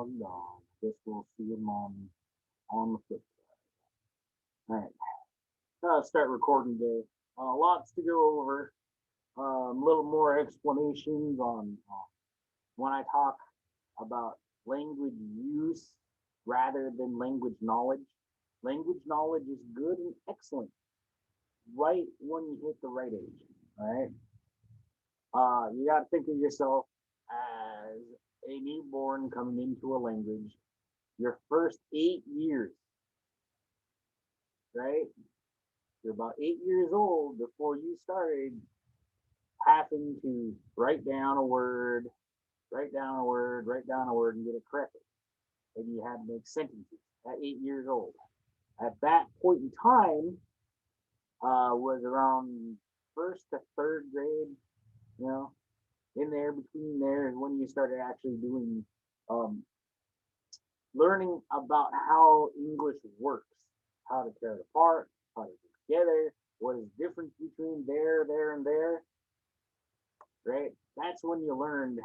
doggone. Guess we'll see him on the flip side. All right. Start recording today. Lots to go over. A little more explanations on when I talk about language use rather than language knowledge. Language knowledge is good and excellent right when you hit the right age. All right. You got to think of yourself as a newborn coming into a language. Your first 8 years, right? You're about 8 years old before you started having to write down a word, write down a word, write down a word, and get it corrected. And you had to make sentences at 8 years old. At that point in time, was around first to third grade, you know, in there between there is when you started actually doing um, learning about how English works, how to tear it apart, how to put it together, what is the difference between there, and there, right? That's when you learned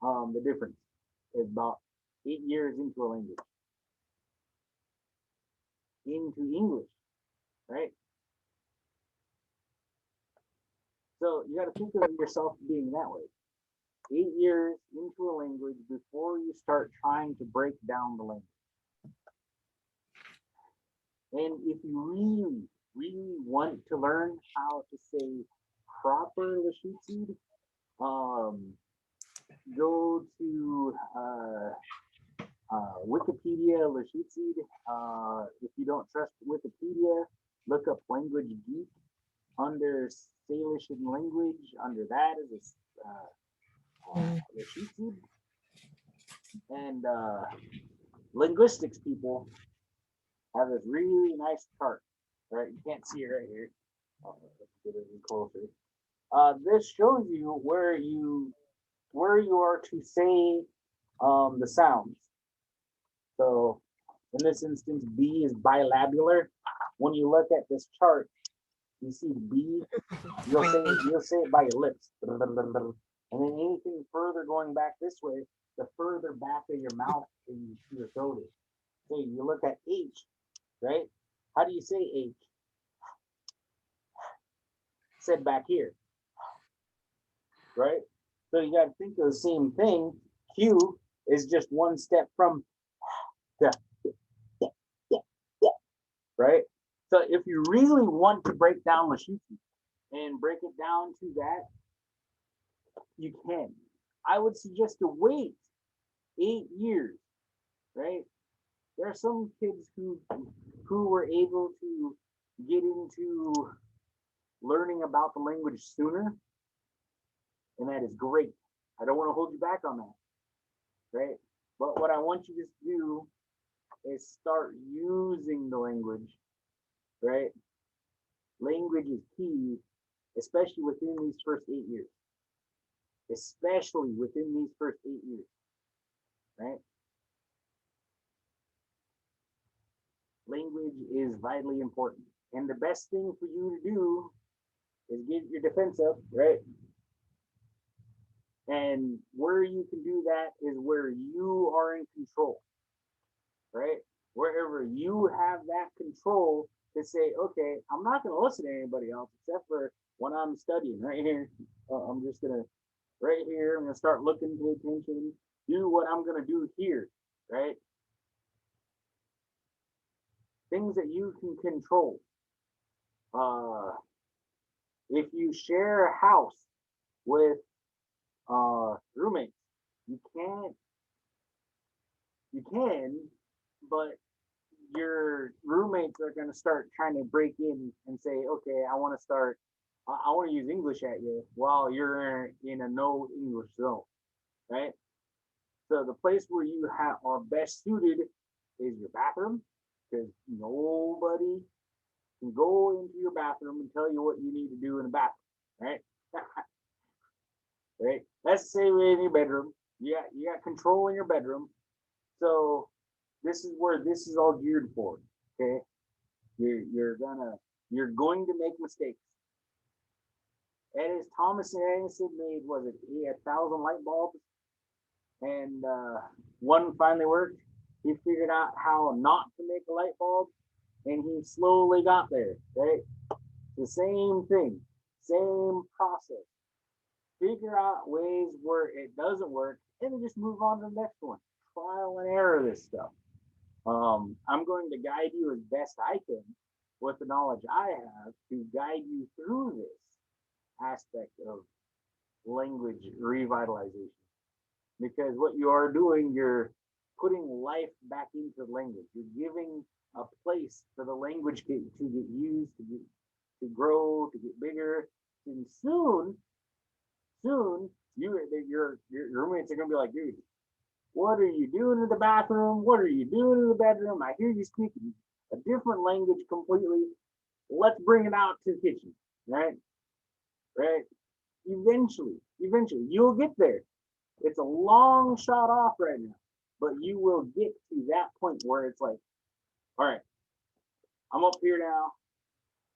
the difference. It's about 8 years into a language, into English, right? So you got to think of yourself being that way. 8 years into a language before you start trying to break down the language. And if you really want to learn how to say proper Lushootseed, um, go to Wikipedia Lushootseed. If you don't trust Wikipedia, look up Language Geek under Salish and Language. Under that is Lushootseed. And linguistics people have this really nice chart. Right, you can't see it right here. Let's get it closer. This shows you where you are to say the sounds. So in this instance, B is bilabular. When you look at this chart, you see B, you'll say it by your lips. And then anything further going back this way, the further back of your mouth and your throat is. So you look at H, right? How do you say H? Said back here, right? So you got to think of the same thing. Q is just one step from the, right? So if you really want to break down Lushootseed and break it down to that, you can. I would suggest to wait 8 years, right? There are some kids who were able to get into learning about the language sooner, and that is great. I don't want to hold you back on that, right? But what I want you to do is start using the language, right? Language is key, especially within these first 8 years. Especially within these first 8 years, right? Language is vitally important. And the best thing for you to do is get your defense up, right? And where you can do that is where you are in control, right? Wherever you have that control to say, okay, I'm not going to listen to anybody else except for when I'm studying right here. I'm just going to, right here, I'm going to start looking, pay attention, do what I'm going to do here, right? Things that you can control. If you share a house with roommates, you can't, you can, but your roommates are going to start trying to break in and say, okay, I want to start, I want to use English at you while you're in a no English zone, right? So the place where you are best suited is your bathroom, because nobody can go into your bathroom and tell you what you need to do in the bathroom, right? Right? That's the same way in your bedroom. You got control in your bedroom. So this is where this is all geared for. Okay, you're going to make mistakes. And as Thomas Edison made, was it 1,000 light bulbs and one finally worked. He figured out how not to make a light bulb, and he slowly got there. Right, the same thing, same process. Figure out ways where it doesn't work, and then just move on to the next one. Trial and error this stuff. I'm going to guide you as best I can with the knowledge I have to guide you through this aspect of language revitalization. Because what you are doing, you're putting life back into the language. You're giving a place for the language to get used, to grow, to get bigger. And soon, your roommates are gonna be like, dude, what are you doing in the bathroom? What are you doing in the bedroom? I hear you speaking a different language completely. Let's bring it out to the kitchen, right? Right? Eventually, you'll get there. It's a long shot off right now, but you will get to that point where it's like, all right, I'm up here now.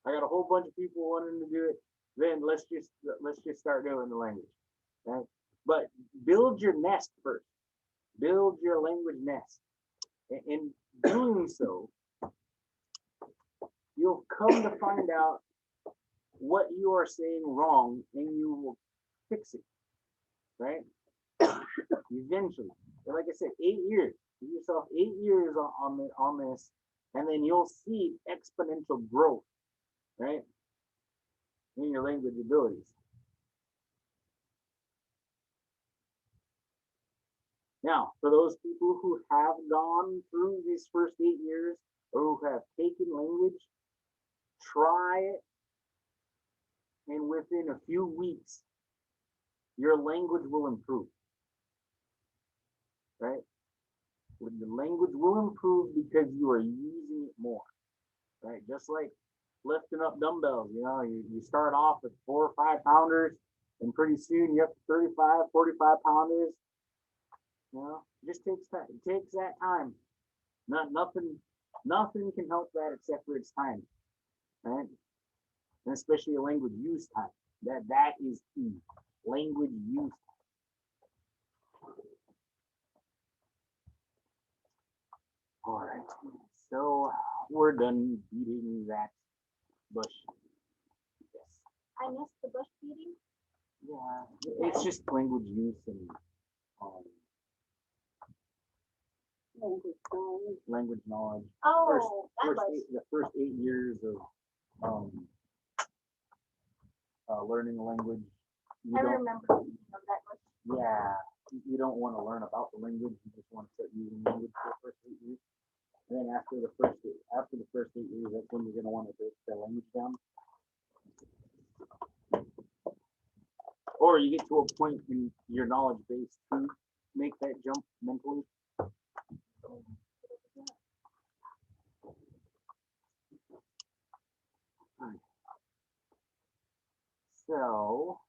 I got a whole bunch of people wanting to do it. Then let's just start doing the language, right? But build your nest first. Build your language nest. In doing so, you'll come to find out what you are saying wrong, and you will fix it, right? Eventually, like I said, 8 years. Give yourself 8 years on this, and then you'll see exponential growth, right, in your language abilities. Now, for those people who have gone through these first 8 years or who have taken language, try it, and within a few weeks, your language will improve, right? The language will improve because you are using it more, right? Just like lifting up dumbbells, you start off with 4 or 5 pounders, and pretty soon you're up to 35, 45 pounders. It just takes that. It takes that time. Nothing can help that except for its time, right? And especially a language use time. That is key. Language use. All right. So we're done beating that bush. Yes. I missed the bush beating. Yeah. It's just language use and um, language knowledge. Oh, the first 8 years of um, learning a language. I remember that much. Yeah, you don't want to learn about the language. You just want to start using language for the first 8 years. And then after the first 8 years, that's when you're going to want to break the language down. Or you get to a point in your knowledge base to make that jump mentally. So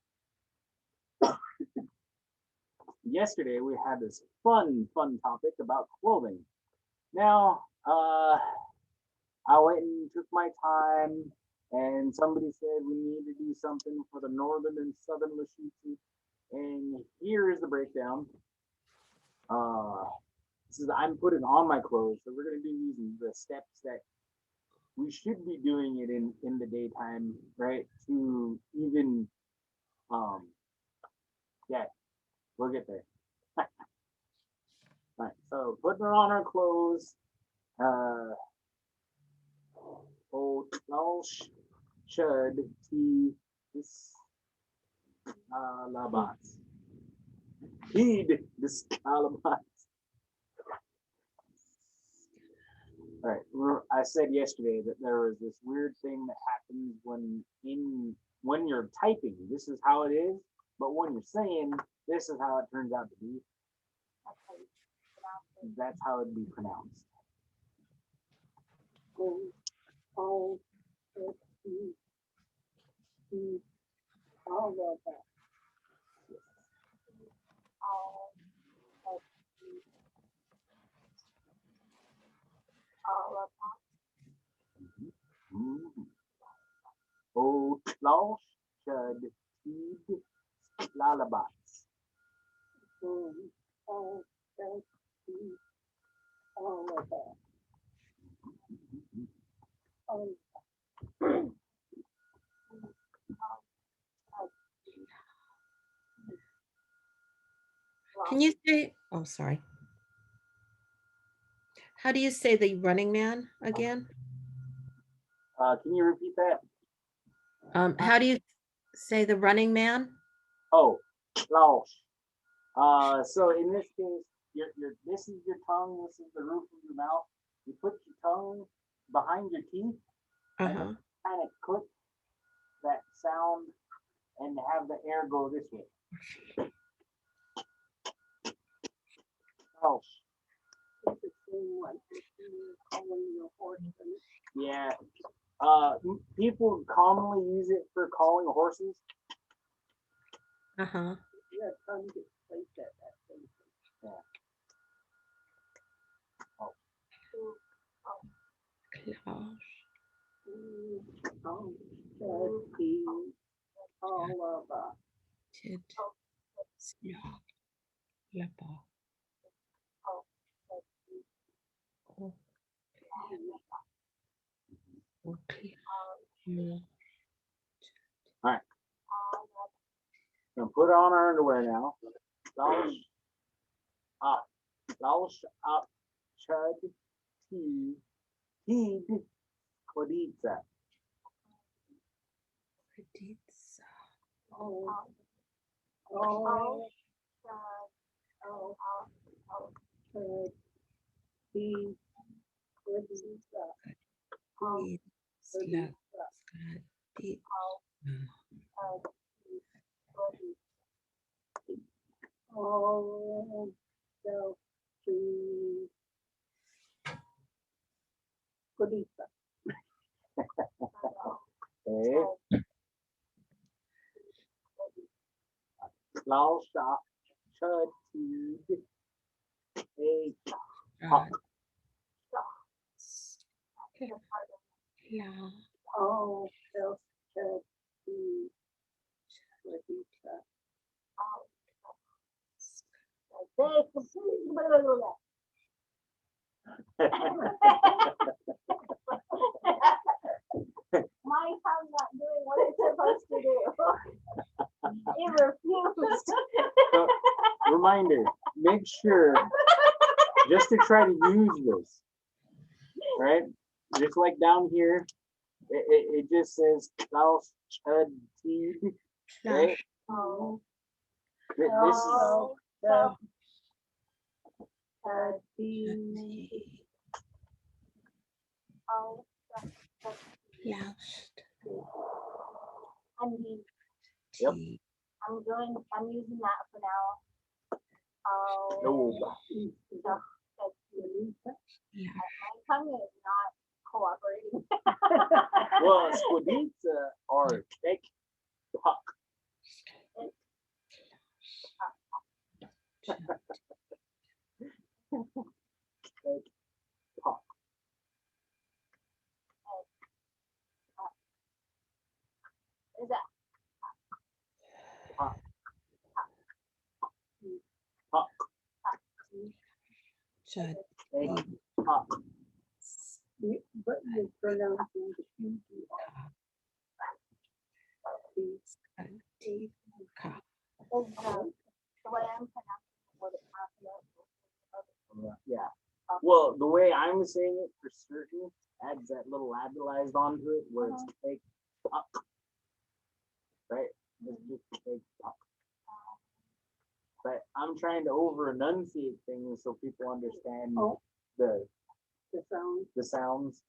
yesterday we had this fun topic about clothing. Now, I went and took my time, and somebody said we need to do something for the northern and southern Lushootseed. And here is the breakdown. This is I'm putting on my clothes, so we're gonna do using the steps that we should be doing it in the daytime, right? To even yeah, we'll get there. All right, so putting on our clothes. Oh, should he this alabats. Heed this alabats. All right, I said yesterday that there was this weird thing that happens when you're typing. This is how it is, but when you're saying, this is how it turns out to be. That's how it'd be pronounced. Oh, all of that. All of Mm-hmm. Oh, Klaus should heed lullabies. Oh, so, all of that. Oh, Can you say, oh, sorry. How do you say the Running Man again? Can you repeat that? How do you say the Running Man? Oh, Laos. So in this case, this is your tongue, this is the roof of your mouth. You put your tongue behind your teeth and Uh-huh. kind of click that sound and have the air go this way. Laos. it's the same like you're calling your horse. Yeah. People commonly use it for calling horses. Uh-huh. Your tongue gets placed at that thing. Yeah. Klaus. Oh, that's the all of Tid. Slag. Lappa. Oh. Okay. Yeah. All right. Now put on our underwear now. Laos up. Laos up. Chud. Teed. Koditsa. Pizza. oh, oh, the Tid. Slag. Skad. Tid. oh, so to Kodisa. Okay. Laos up. Chud. Teed. A. Skad. La. Oh, so to Kodisa. My tongue not doing what it's supposed to do. It refused. So, reminder, make sure just to try to use this, right? Just like down here, it just says Laos Chud Teed, right? Oh, This is so, Laust. I mean, Yep. Tea. I'm using that for now. Oh, no. Yeah. my tongue is not cooperating. Well, Squiditza or cake puck. Cake puck. Is that Puck. Puck. Chud. Cake puck. but you're pronouncing the Skad. Tid. Ka. the way I'm pronouncing what it's happening. Yeah. Well, the way I'm saying it for certain adds that little labialized onto it where it's cake puck. Right? It's just cake puck. But I'm trying to over enunciate things so people understand Oh. the The sound. the sounds.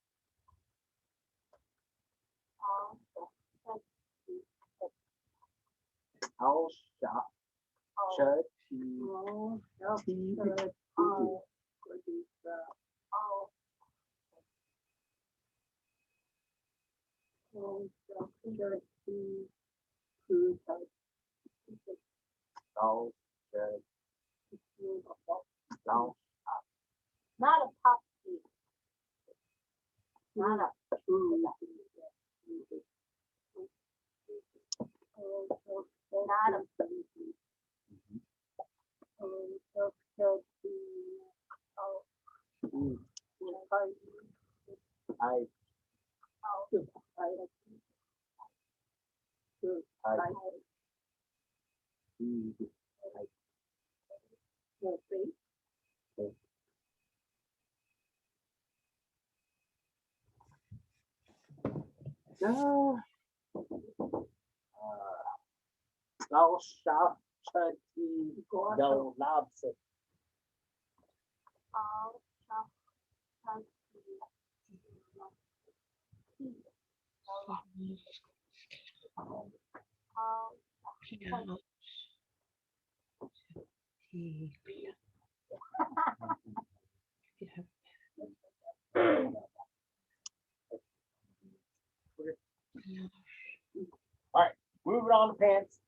Owl shot. Chud. Oh, Teed. oh, Kodisa. Oh, so the Owl. Chud. Owl. not a pop seed. Not a not a should be, oh, Mm, sorry, I, oh, I, I, mm, will be, no. Thou shalt be the lobster. oh, should All right, moving on to pants.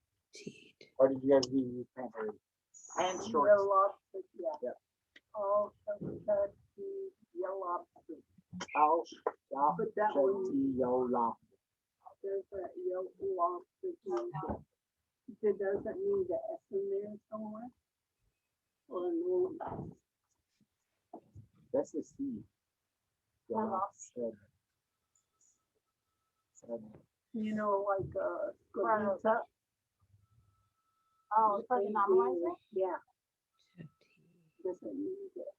Or did you guys do pants already? Pants the shorts. lobster, yeah. Yep. Oh, should be the lobster. Thou shalt But that one, be your lobster. there's a yellow lobster. It doesn't need the S in there somewhere. Or no. That's the C. Yeah. Lobster. You know, like Right. pizza. Oh, for the normalizer? Yeah. Doesn't need it.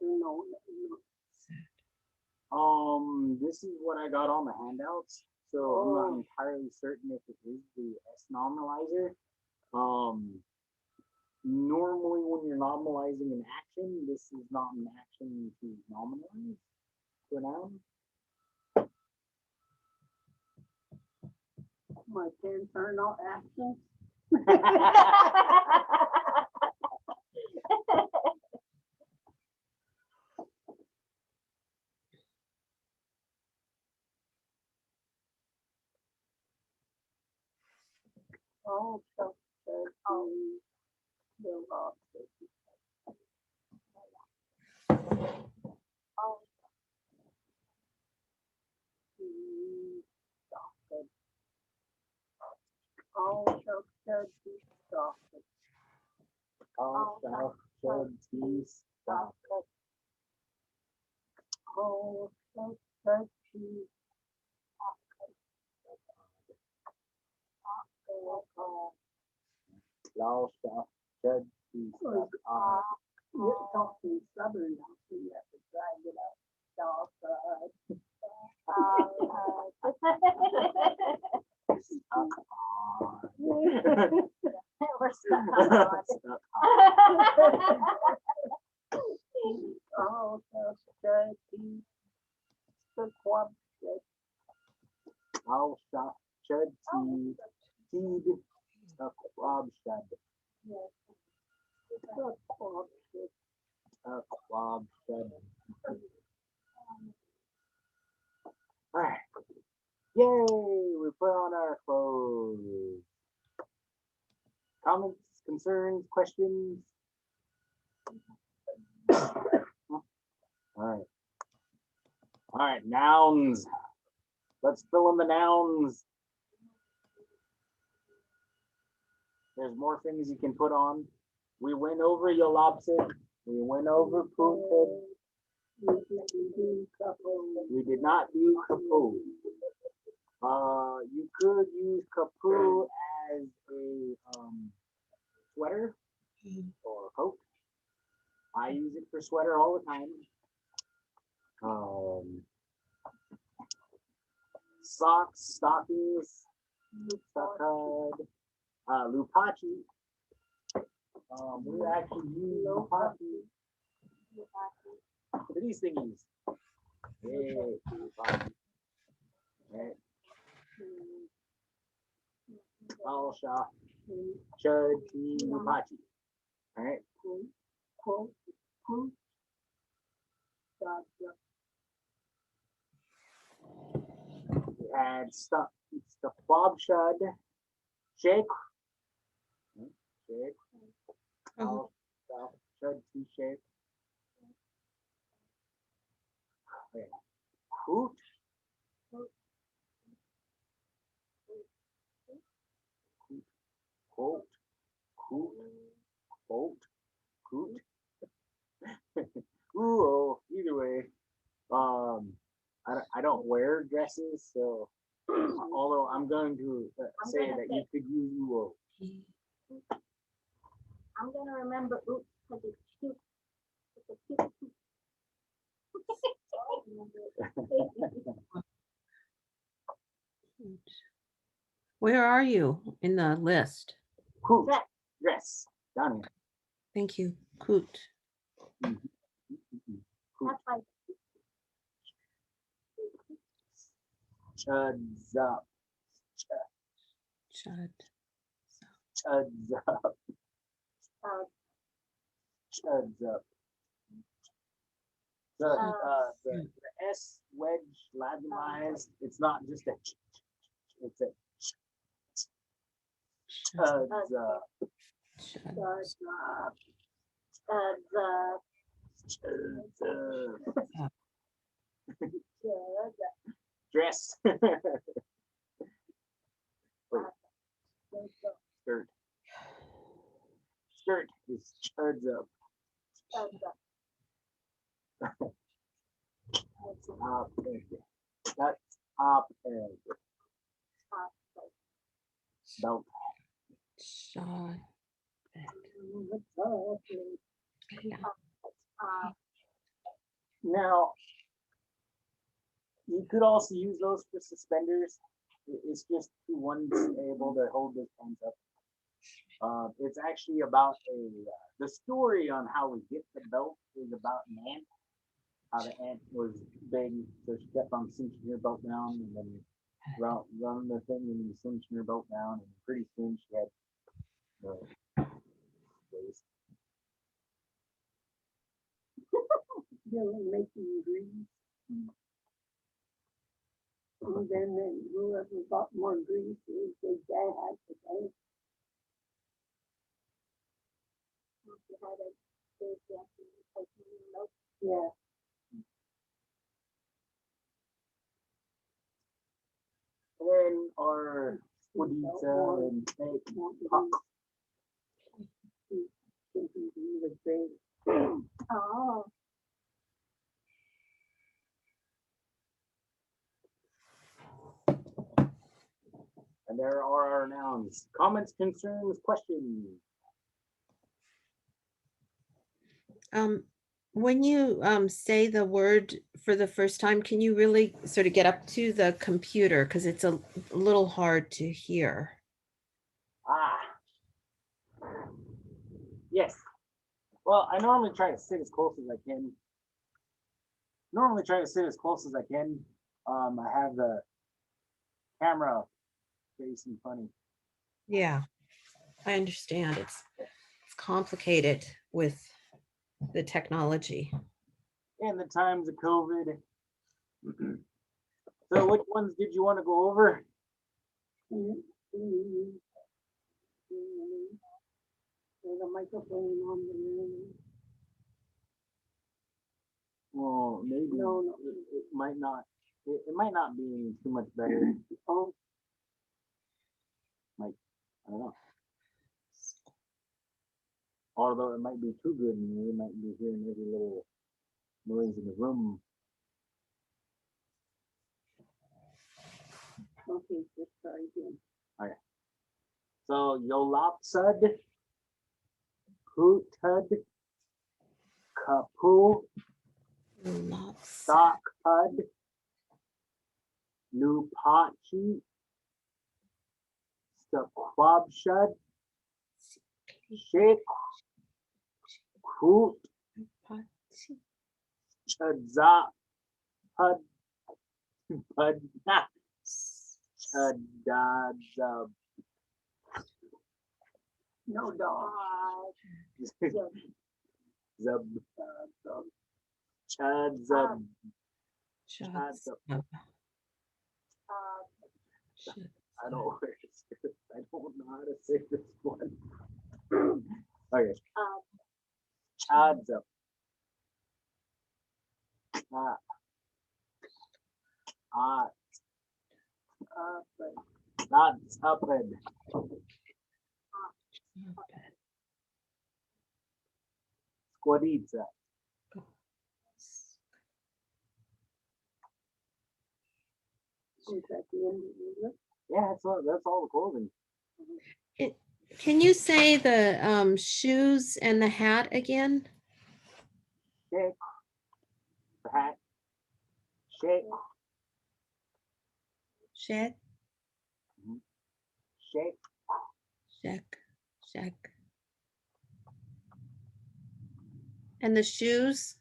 No, no. This is what I got on the handouts, so I'm not entirely certain if it is the S normalizer. Normally when you're normalizing an action, this is not an action to normalize for noun. My pants are not actions. Oh, so good. The lobster. Oh, Stop it. Oh, so good. Stop it. Thou shalt be stop. Oh, so good. Thou shalt be stop. You're talking southern now, so you have to drag it out. Stop it. we're stuck on Stuck. Oh, so good. The club. Thou shalt be feed the club shed. The club. The club shed. Alright. Yay! We put on our clothes. Comments, concerns, questions? Alright. Alright, nouns. Let's fill in the nouns. There's more things you can put on. We went over Yolopsid. We went over Pooted. We did not do Kapoo. You could use Kapoo as a sweater or coat. I use it for sweater all the time. Socks, stockings, stockade, lupachi. We actually use lupachi. Look at these thingies. Yay, lupachi. Right. Alsha, chud, tea, lupachi. All right. We had stuff, the bob shud, shake, shake, Mhm. shud, tea, shake. Okay. Hoot, quote, hoot, quote, Coot. Ooh, oh, either way. I don't wear dresses, so although I'm going to say that you could use ooh. I'm gonna remember oops because it's cute. It's a cute. Where are you in the list? Coot. Dress. Dress. Down here. Thank you. Coot. Coot. That's like Chuds up. Chud. Chuds up. uh, Chuds up. The S wedge lateralized. It's not just a it's a chuds up. Chud. the Dress. Wait, skirt. Skirt is chuds up. That's top edge. That's top edge. Belt. Shod. Now, you could also use those for suspenders. It's just one's able to hold those pants up. It's actually about the story on how we get the belt is about an ant. How the ant was big, so she kept on cinching her belt down and then run the thing and then cinching her belt down, and pretty soon she had the waist. They were making grease. And then whoever got more grease is the dad today. Yeah. And then our Woodita and snake puck. He was great. Oh, And there are our nouns. Comments, concerns, questions. When you say the word for the first time, can you really sort of get up to the computer? Because it's a little hard to hear. Ah. Yes. Well, I normally try to sit as close as I can. I have the camera facing funny. Yeah, I understand. It's complicated with the technology. In the times of COVID. So which ones did you want to go over? There's a microphone on the room. Well, maybe No. it might not. It might not be any too much better. Oh, I don't know. Although it might be too good, and you might be hearing every little noise in the room. okay, let's try again. So Yolopsud, Hootud, Kapu, Lots. Stockpud, Nupachi, Squabshud, Shake, Hoot, Chadzap, Pud, Pud, Chadadzub, No dog. Zub, Chadzub, Shots. I don't know how to say this one. Okay. Chadzub. That's happened. Squaditza. Is that the end of the list? Yeah, that's all the clothing. Can you say the shoes and the hat again? Shake, hat, shake, Shed, shake, check. And the shoes?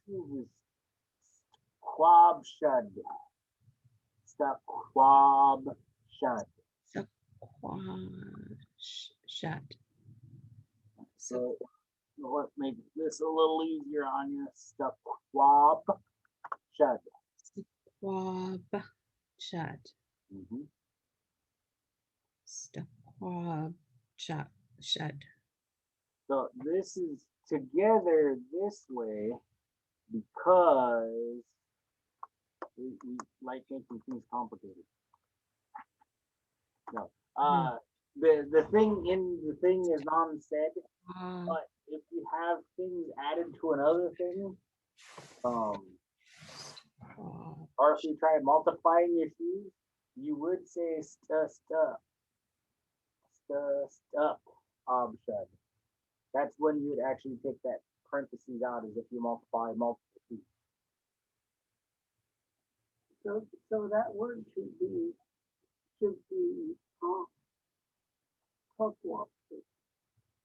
quab shud. Stuff quab shud. Shut. So let's make this a little easier on you. Stuff quab shud. Squab shut. Squab shut. So this is together this way because we like making things complicated. No. The thing is non-said, but if you have things added to another thing, or if you try multiplying your shoes, you would say stuff, shut. That's when you would actually take that parentheses out as if you multiply multiple shoes. So that word should be hookwork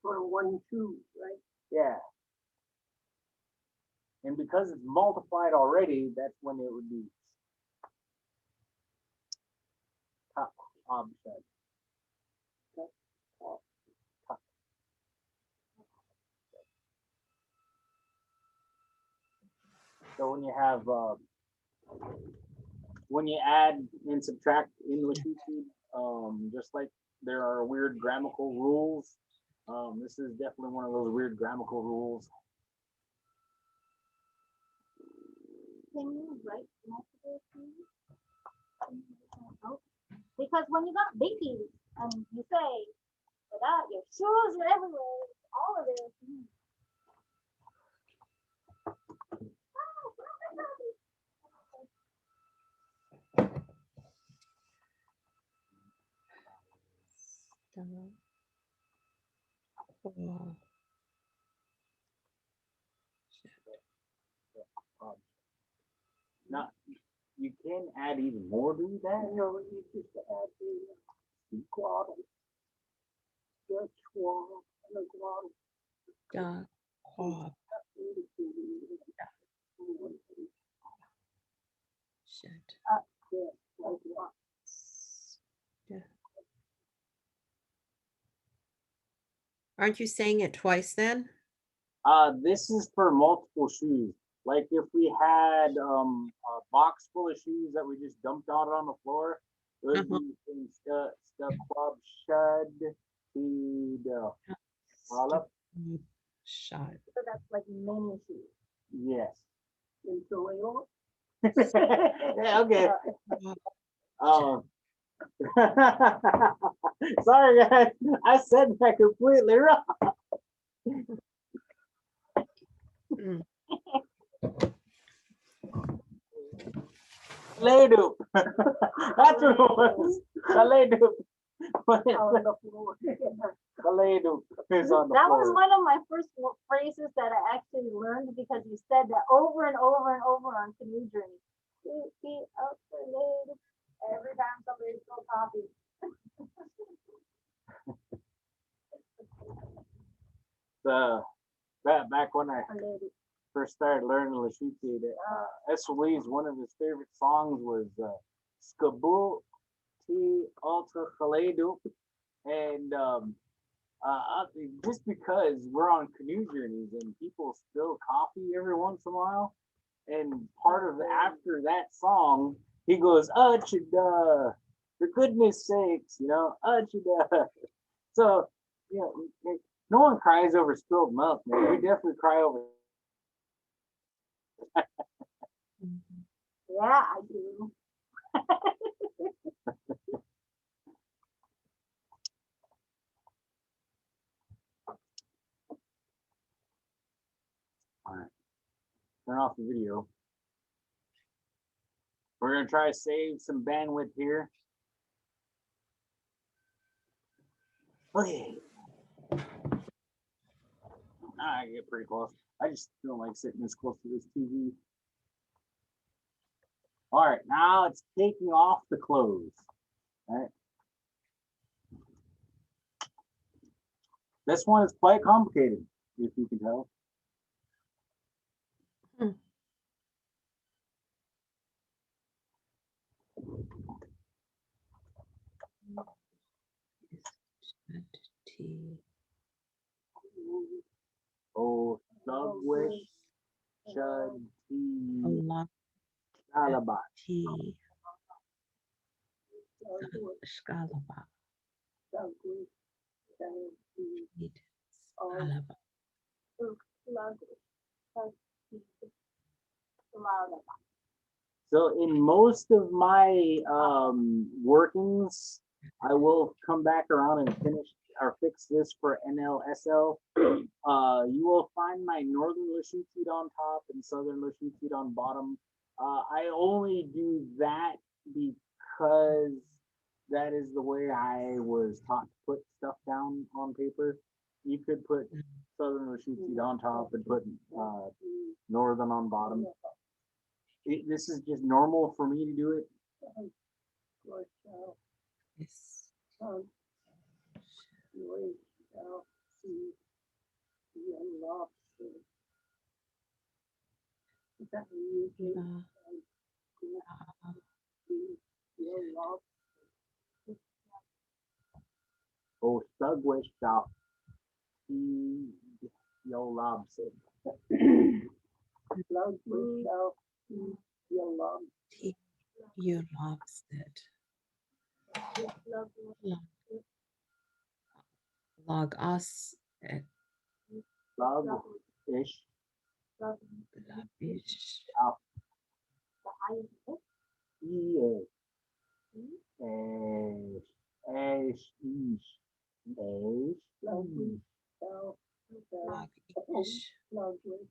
for 1, 2, right? Yeah. And because it's multiplied already, that's when it would be top object. So when you add and subtract in Lushootseed, just like there are weird grammatical rules, this is definitely one of those weird grammatical rules. Can you write multiple things? Because when you got babies and you say, without your shoes are everywhere, all of this. Now, you can add even more to that. No, you just add the glottal. The schwab and the glottal. Aren't you saying it twice then? This is for multiple shoes. Like if we had a box full of shoes that we just dumped out on the floor, it would be stuff club shud to all up. Shut. So that's like many shoes. Yes. And so they all. Yeah, okay. Sorry guys, I said that completely wrong. Kaleidou. That's what it was. Kaleidou. Kaleidou is on the That floor. was one of my first phrases that I actually learned because you said that over and over and over on Canoe Journey. Every time somebody spilled coffee. Back when I first started learning Lushootseed, Eswali's one of his favorite songs was Skabu T Ultra Kaleidou. And just because we're on canoe journeys and people spill coffee every once in a while, and part of after that song, he goes, "Uchida, for goodness sakes, Uchida." So, no one cries over spilled milk, man. We definitely cry over. Yeah, I do. the video. We're gonna try to save some bandwidth here. Okay. I get pretty close. I just don't like sitting this close to this TV. All right, now it's taking off the clothes. All right. This one is quite complicated, if you can tell. T. Oh, Slugwish, Chud, T, Lot Alaba. T. Scalaba. Scalaba. So in most of my workings, I will come back around and finish or fix this for NLSL. You will find my northern Lushootseed on top and southern Lushootseed on bottom. I only do that because that is the way I was taught to put stuff down on paper. You could put southern Lushootseed on top and put northern on bottom. This is just normal for me to do it. Yes. Oh, Slugwish shall feed your lobster. T. You loves it. Log us at Slugwish Labish. shall feed Ash, Labish. Slugwish,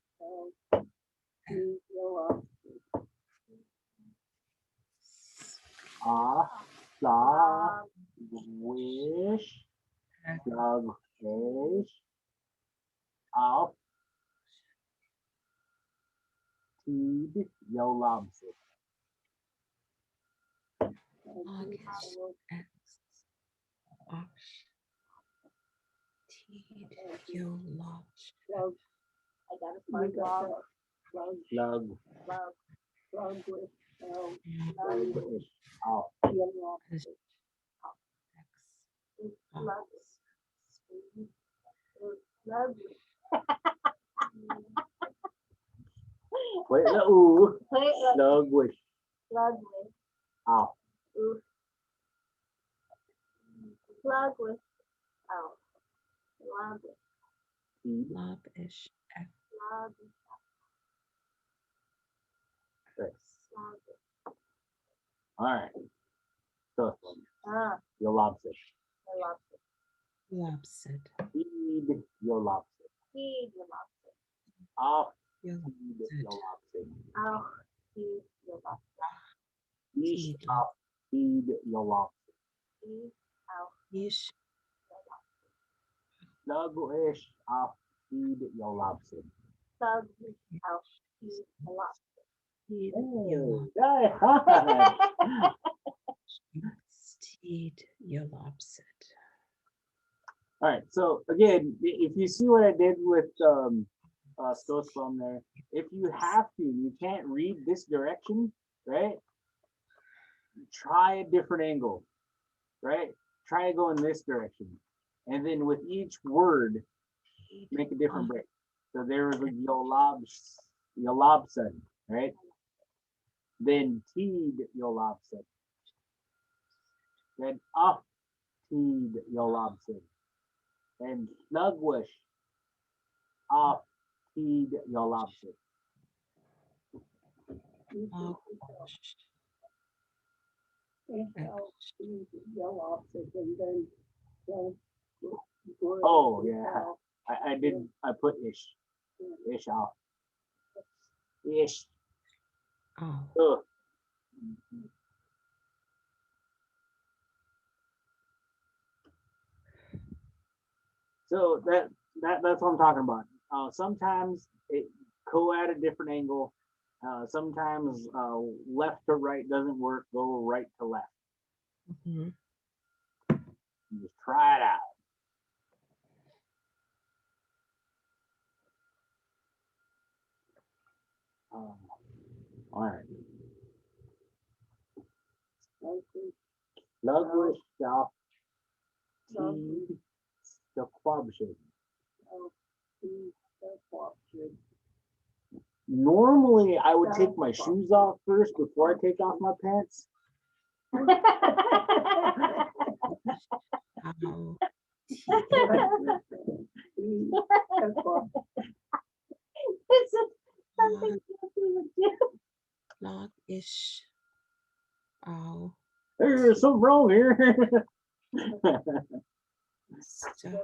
Slugwish, off, feed your lobster. August X. Wash. Teed. You loves. I got a smart dog. Slugwish, off. X. Wait, ooh, Slugwish, off. Plug with out. Plug with Feed. Labish. X. plug Right. plug. All right. So Ah, your lobster. I love it. Lobsid. Feed your lobster. Feed your lobster. Off. You Feed your lobster. I'll feed your lobster. East. Feed. Off. Feed your lobster. Feed out Ish. your lobster. Slugwish. Off. Feed your lobster. Plug out. Feed the lobster. Feed. You Hey, Steed. You lobsid. all right. So again, if you see what I did with Stone's there, if you have to, you can't read this direction, right? Try a different angle, right? Try to go in this direction, and then with each word, make a different break. So there was a Yolobson, right? Then teed Yolobson. Then up teed Yolobson. And Slugwish up teed Yolobson. Oh yeah, I put ish off. Ish. Oh. Ugh. So that's what I'm talking about. Sometimes it go at a different angle. Sometimes left to right doesn't work. Go right to left. Mhm. You just try it out. All right. Okay. Lushootseed. Lovely. The quabshin. Oh, see, that's option. Normally, I would take my shoes off first before I take off my pants. Ow. See, that's option. It's just something Sophie would do. Log-ish. Ow. There's something wrong here. Stuff.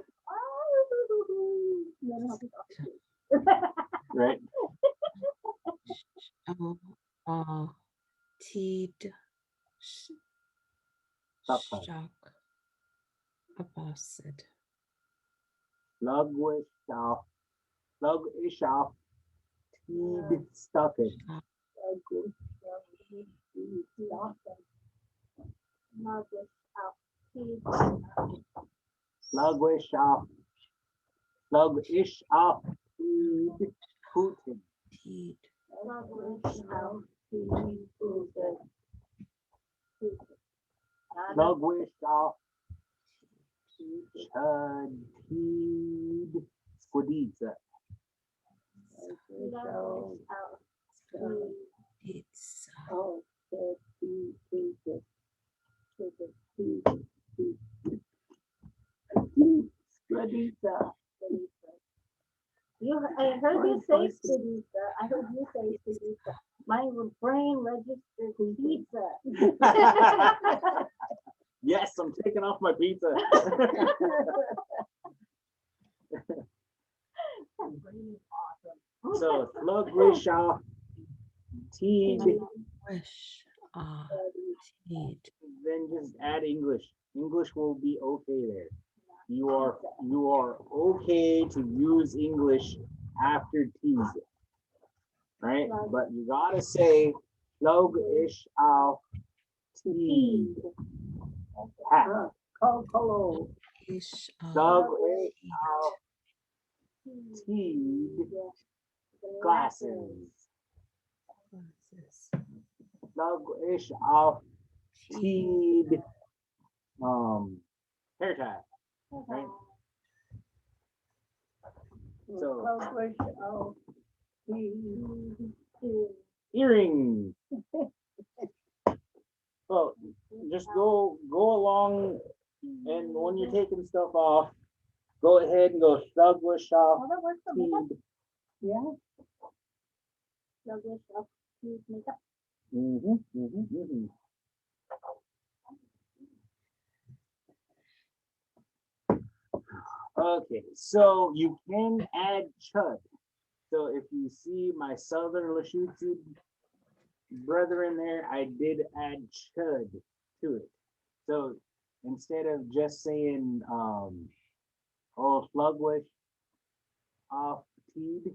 Right? Oh. Teed. Stop sign. Shock. Opposite. Lushootseed. Lushootseed. Teed stuffing. Lushootseed. Lushootseed. Teed Putin. Teed. Lushootseed. Teed Squidita. Pizza. Oh, the tea, the Squidita. I heard you say pizza. I heard you say pizza. My brain registered pizza. Yes, I'm taking off my pizza. So Lushootseed. Teed. Wish. Teed. Then just add English. English will be okay there. You are okay to use English after tease, right? But you gotta say Lushootseed. Teed. Hat. Color. Ish. Lushootseed. Teed. Glasses. Glasses. Lushootseed. Teed. Hair tie. Right? So earrings. Well, just go along, and when you're taking stuff off, go ahead and go Lushootseed. Oh, that works for me. Teed. Yeah. Makeup. Okay, so you can add chud. So if you see my southern Lushootseed brethren there, I did add chud to it. So instead of just saying Lushootseed off teed,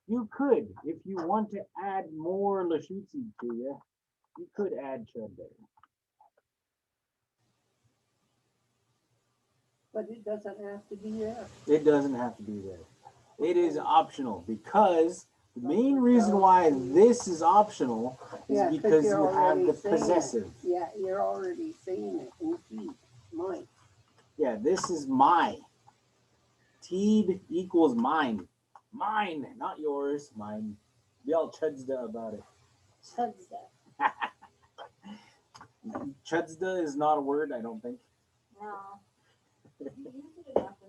you could, if you want to add more Lushootseed to you could add chud there. But it doesn't have to be there. It doesn't have to be there. It is optional because the main reason why this is optional is Yeah, 'cause because you're you have already the saying it. possessive. Yeah, you're already saying it in teeth. Mine. Yeah, this is my. Teed equals mine. Mine, not yours. Mine. Be all chudzda about it. Chudzda is not a word, I don't think. No.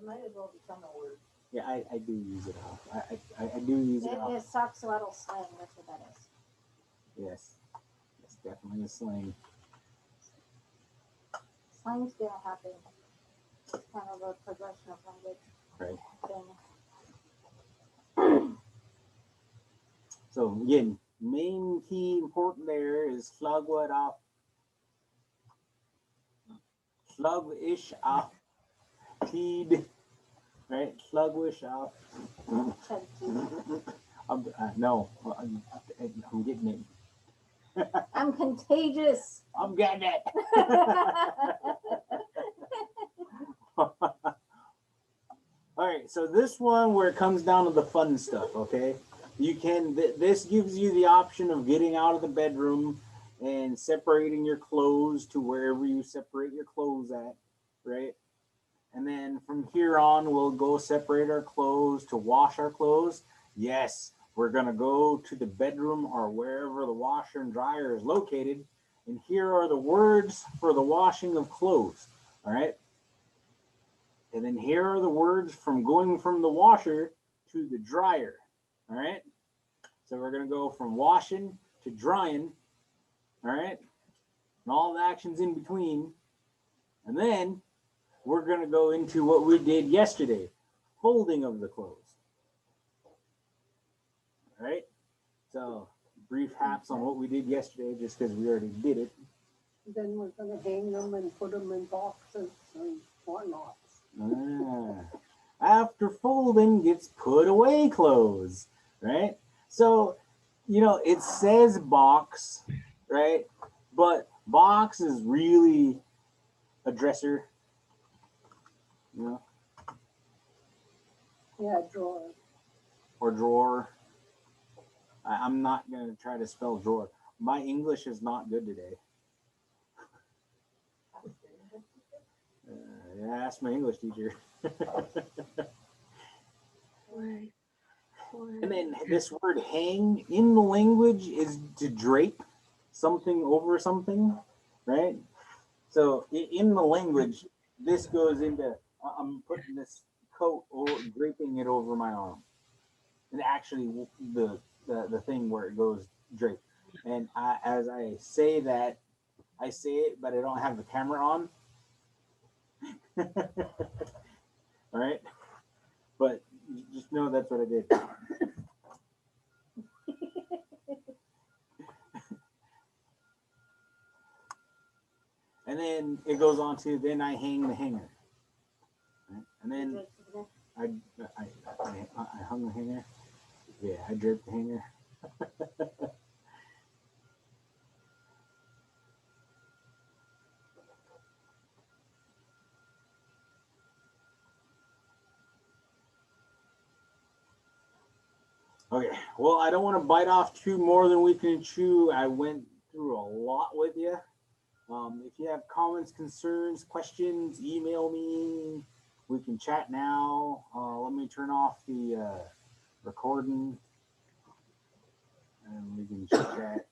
Might as well become a word. Yeah, I do use it off. I do use it off. It's Soxwaddle slang. That's what that is. Yes. It's definitely a slang. Slang's gonna happen. It's kind of a progression of language Right. thing. So again, main key important there is slugwood off, sluggish off, teed, right? Sluggish off. No, I'm getting it. I'm contagious. I'm getting it. All right, so this one where it comes down to the fun stuff, okay? You can, this gives you the option of getting out of the bedroom and separating your clothes to wherever you separate your clothes at, right? And then from here on, we'll go separate our clothes to wash our clothes. Yes, we're gonna go to the bedroom or wherever the washer and dryer is located. And here are the words for the washing of clothes, all right? And then here are the words from going from the washer to the dryer. All right. So we're going to go from washing to drying. All right. And all the actions in between. And then we're going to go into what we did yesterday, folding of the clothes. All right. So brief haps on what we did yesterday, just because we already did it. Then we're gonna hang them and put them in boxes and whatnot. After folding gets put away clothes, right? So, you know, it says box, right? But box is really a dresser, you know, Yeah, drawer. or drawer. I'm not going to try to spell drawer. My English is not good today. Yeah, ask my English teacher. And then this word hang in the language is to drape something over something, right? So in the language, this goes into I'm putting this coat or draping it over my arm. And actually the thing where it goes drape. And as I say that, I say it, but I don't have the camera on. All right. But just know that's what I did. And then it goes on to then I hang the hanger. Right? And then I hung the hanger. Yeah, I draped the hanger. Okay, well, I don't want to bite off too more than we can chew. I went through a lot with you. If you have comments, concerns, questions, email me. We can chat now. Let me turn off the recording and we can chat.